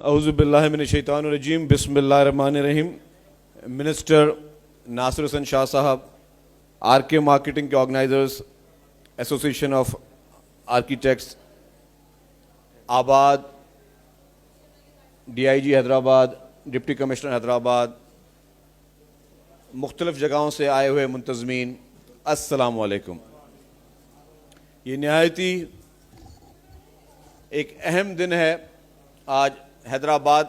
اعوذ باللہ من الشیطان الرجیم بسم اللہ الرحمن الرحیم. منسٹر ناصر حسن شاہ صاحب, آر کے مارکیٹنگ کے آرگنائزرز, ایسوسیشن آف آرکیٹیکٹس آباد, D I G Hyderabad, deputy commissioner Hyderabad, مختلف جگہوں سے آئے ہوئے منتظمین, السلام علیکم. یہ نہایتی ایک اہم دن ہے آج حیدرآباد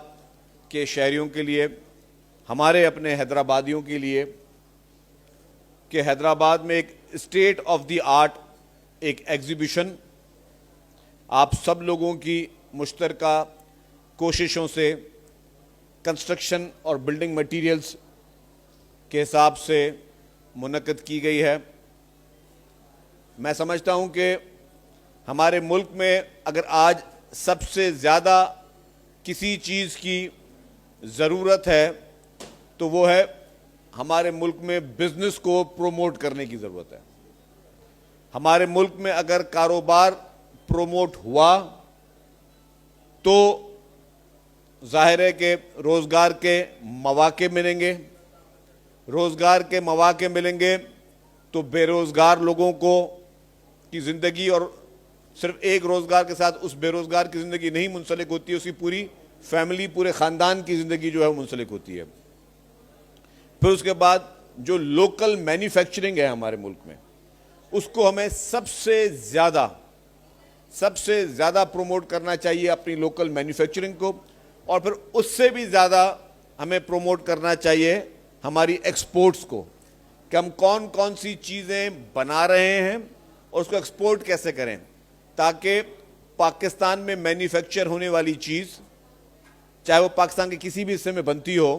کے شہریوں کے لیے, ہمارے اپنے حیدرآبادیوں کے لیے, کہ حیدرآباد میں ایک اسٹیٹ آف دی آرٹ ایک ایگزیبیشن آپ سب لوگوں کی مشترکہ کوششوں سے کنسٹرکشن اور بلڈنگ مٹیریلز کے حساب سے منعقد کی گئی ہے. میں سمجھتا ہوں کہ ہمارے ملک میں اگر آج سب سے زیادہ کسی چیز کی ضرورت ہے تو وہ ہے ہمارے ملک میں بزنس کو پروموٹ کرنے کی ضرورت ہے. ہمارے ملک میں اگر کاروبار پروموٹ ہوا تو ظاہر ہے کہ روزگار کے مواقع ملیں گے, روزگار کے مواقع ملیں گے تو بے روزگار لوگوں کو کی زندگی, اور صرف ایک روزگار کے ساتھ اس بے روزگار کی زندگی نہیں منسلک ہوتی ہے, اس کی پوری فیملی, پورے خاندان کی زندگی جو ہے وہ منسلک ہوتی ہے. پھر اس کے بعد جو لوکل مینوفیکچرنگ ہے ہمارے ملک میں, اس کو ہمیں سب سے زیادہ پروموٹ کرنا چاہیے, اپنی لوکل مینوفیکچرنگ کو, اور پھر اس سے بھی زیادہ ہمیں پروموٹ کرنا چاہیے ہماری ایکسپورٹس کو, کہ ہم کون کون سی چیزیں بنا رہے ہیں اور اس کو ایکسپورٹ کیسے کریں, تاکہ پاکستان میں مینوفیکچر ہونے والی چیز, چاہے وہ پاکستان کے کسی بھی حصے میں بنتی ہو,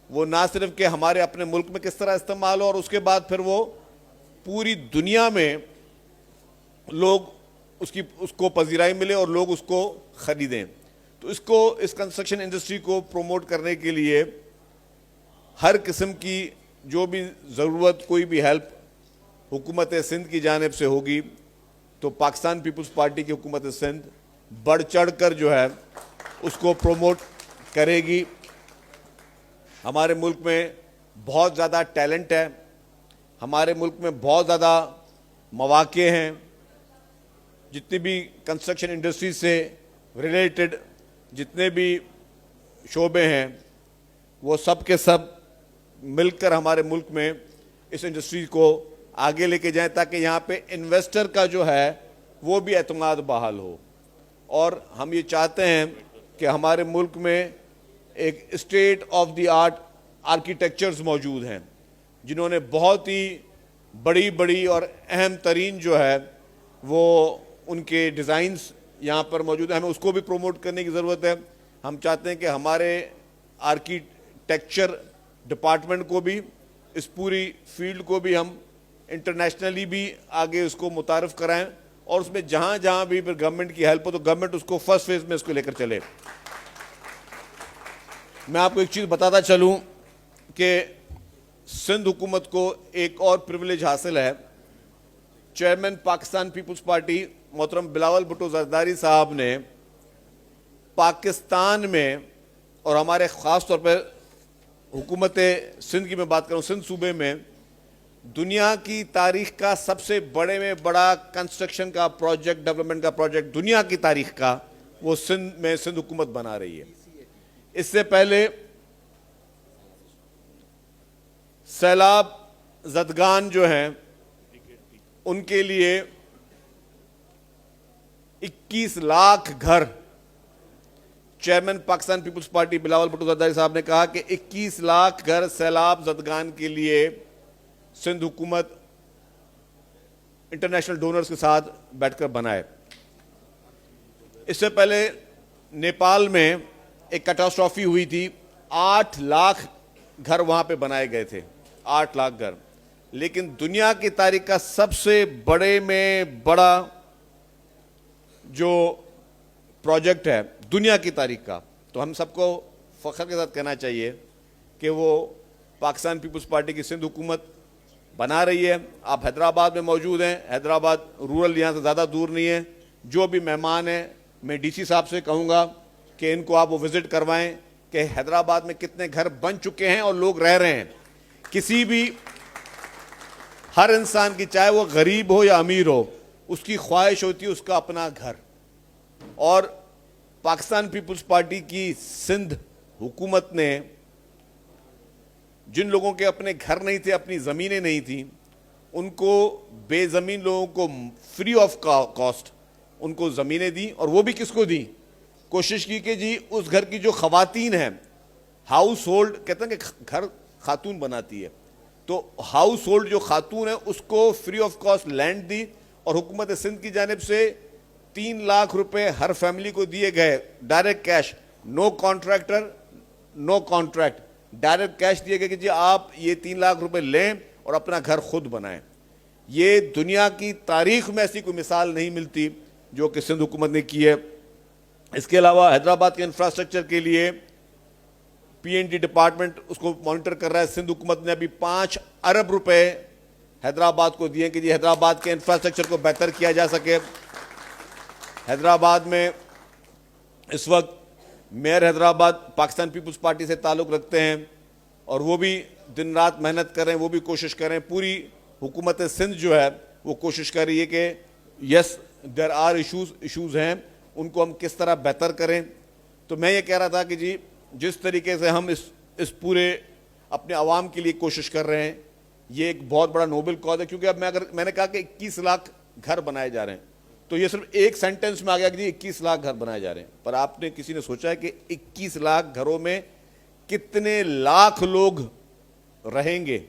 وہ نہ صرف کہ ہمارے اپنے ملک میں کس طرح استعمال ہو, اور اس کے بعد پھر وہ پوری دنیا میں لوگ اس کو پذیرائی ملے اور لوگ اس کو خریدیں. تو اس کنسٹرکشن انڈسٹری کو پروموٹ کرنے کے لیے ہر قسم کی جو بھی ضرورت, کوئی بھی ہیلپ حکومت سندھ کی جانب سے ہوگی تو پاکستان پیپلز پارٹی کی حکومت سندھ بڑھ چڑھ کر جو ہے اس کو پروموٹ کرے گی. ہمارے ملک میں بہت زیادہ ٹیلنٹ ہے, ہمارے ملک میں بہت زیادہ مواقع ہیں, جتنی بھی کنسٹرکشن انڈسٹری سے ریلیٹڈ جتنے بھی شعبے ہیں وہ سب کے سب مل کر ہمارے ملک میں اس انڈسٹری کو آگے لے کے جائیں, تاکہ یہاں پہ انویسٹر کا جو ہے وہ بھی اعتماد بحال ہو. اور ہم یہ چاہتے ہیں کہ ہمارے ملک میں ایک state of the art architectures موجود ہیں, جنہوں نے بہت ہی بڑی اور اہم ترین جو ہے وہ ان کے ڈیزائنز یہاں پر موجود ہیں. ہمیں اس کو بھی پروموٹ کرنے کی ضرورت ہے. ہم چاہتے ہیں کہ ہمارے آرکیٹیکچر ڈپارٹمنٹ کو بھی, اس پوری فیلڈ کو بھی ہم انٹرنیشنلی بھی آگے اس کو متعارف کرائیں, اور اس میں جہاں بھی پھر گورنمنٹ کی ہیلپ ہو تو گورنمنٹ اس کو فرسٹ فیز میں اس کو لے کر چلے. میں آپ کو ایک چیز بتاتا چلوں کہ سندھ حکومت کو ایک اور پریویلیج حاصل ہے. چیئرمین پاکستان پیپلز پارٹی محترم بلاول بھٹو زرداری صاحب نے پاکستان میں, اور ہمارے خاص طور پہ حکومت سندھ کی میں بات کروں, سندھ صوبے میں دنیا کی تاریخ کا سب سے بڑے میں بڑا کنسٹرکشن کا پروجیکٹ, ڈیولپمنٹ کا پروجیکٹ دنیا کی تاریخ کا, وہ سندھ میں سندھ حکومت بنا رہی ہے. اس سے پہلے سیلاب زدگان جو ہیں ان کے لیے 21 لاکھ گھر, چیئرمین پاکستان پیپلز پارٹی بلاول بھٹو زرداری صاحب نے کہا کہ 21 لاکھ گھر سیلاب زدگان کے لیے سندھ حکومت انٹرنیشنل ڈونرز کے ساتھ بیٹھ کر بنائے. اس سے پہلے نیپال میں ایک کیٹاسٹرافی ہوئی تھی, 8 لاکھ گھر وہاں پہ بنائے گئے تھے, 8 لاکھ گھر. لیکن دنیا کی تاریخ کا سب سے بڑے میں بڑا جو پروجیکٹ ہے دنیا کی تاریخ کا, تو ہم سب کو فخر کے ساتھ کہنا چاہیے کہ وہ پاکستان پیپلز پارٹی کی سندھ حکومت بنا رہی ہے. آپ حیدرآباد میں موجود ہیں, حیدرآباد رورل یہاں سے زیادہ دور نہیں ہے. جو بھی مہمان ہیں میں ڈی سی صاحب سے کہوں گا کہ ان کو آپ وہ وزٹ کروائیں کہ حیدرآباد میں کتنے گھر بن چکے ہیں اور لوگ رہ رہے ہیں. کسی بھی ہر انسان کی, چاہے وہ غریب ہو یا امیر ہو, اس کی خواہش ہوتی ہے اس کا اپنا گھر. اور پاکستان پیپلز پارٹی کی سندھ حکومت نے جن لوگوں کے اپنے گھر نہیں تھے, اپنی زمینیں نہیں تھیں, ان کو بے زمین لوگوں کو فری آف کاسٹ ان کو زمینیں دیں. اور وہ بھی کس کو دیں؟ کوشش کی کہ جی اس گھر کی جو خواتین ہیں, ہاؤس ہولڈ کہتے ہیں کہ گھر خاتون بناتی ہے, تو ہاؤس ہولڈ جو خاتون ہے اس کو فری آف کاسٹ لینڈ دی. اور حکومت سندھ کی جانب سے 3 لاکھ روپے ہر فیملی کو دیے گئے, ڈائریکٹ کیش, نو کانٹریکٹر نو کانٹریکٹ, ڈائریکٹ کیش دیے گئے کہ جی آپ یہ 3 لاکھ روپے لیں اور اپنا گھر خود بنائیں. یہ دنیا کی تاریخ میں ایسی کوئی مثال نہیں ملتی جو کہ سندھ حکومت نے کی ہے. اس کے علاوہ حیدرآباد کے انفراسٹرکچر کے لیے PND ڈپارٹمنٹ اس کو مانیٹر کر رہا ہے. سندھ حکومت نے ابھی 5 ارب روپے حیدرآباد کو دیے کہ جی حیدرآباد کے انفراسٹرکچر کو بہتر کیا جا سکے. حیدرآباد میں اس وقت میئر حیدرآباد پاکستان پیپلز پارٹی سے تعلق رکھتے ہیں اور وہ بھی دن رات محنت کر رہے ہیں, وہ بھی کوشش کر رہے ہیں. پوری حکومت سندھ جو ہے وہ کوشش کر رہی ہے کہ یس دیر آر ایشوز ہیں, ان کو ہم کس طرح بہتر کریں. تو میں یہ کہہ رہا تھا کہ جی جس طریقے سے ہم اس پورے اپنے عوام کے لیے کوشش کر رہے ہیں, یہ ایک بہت بڑا نوبل کاز ہے. کیونکہ اب میں نے کہا کہ 21 لاکھ گھر بنائے جا رہے ہیں, تو یہ صرف ایک سینٹنس میں آ گیا کہ جی 21 لاکھ گھر بنائے جا رہے ہیں. پر آپ نے کسی نے سوچا ہے کہ 21 لاکھ گھروں میں کتنے لاکھ لوگ رہیں گے؟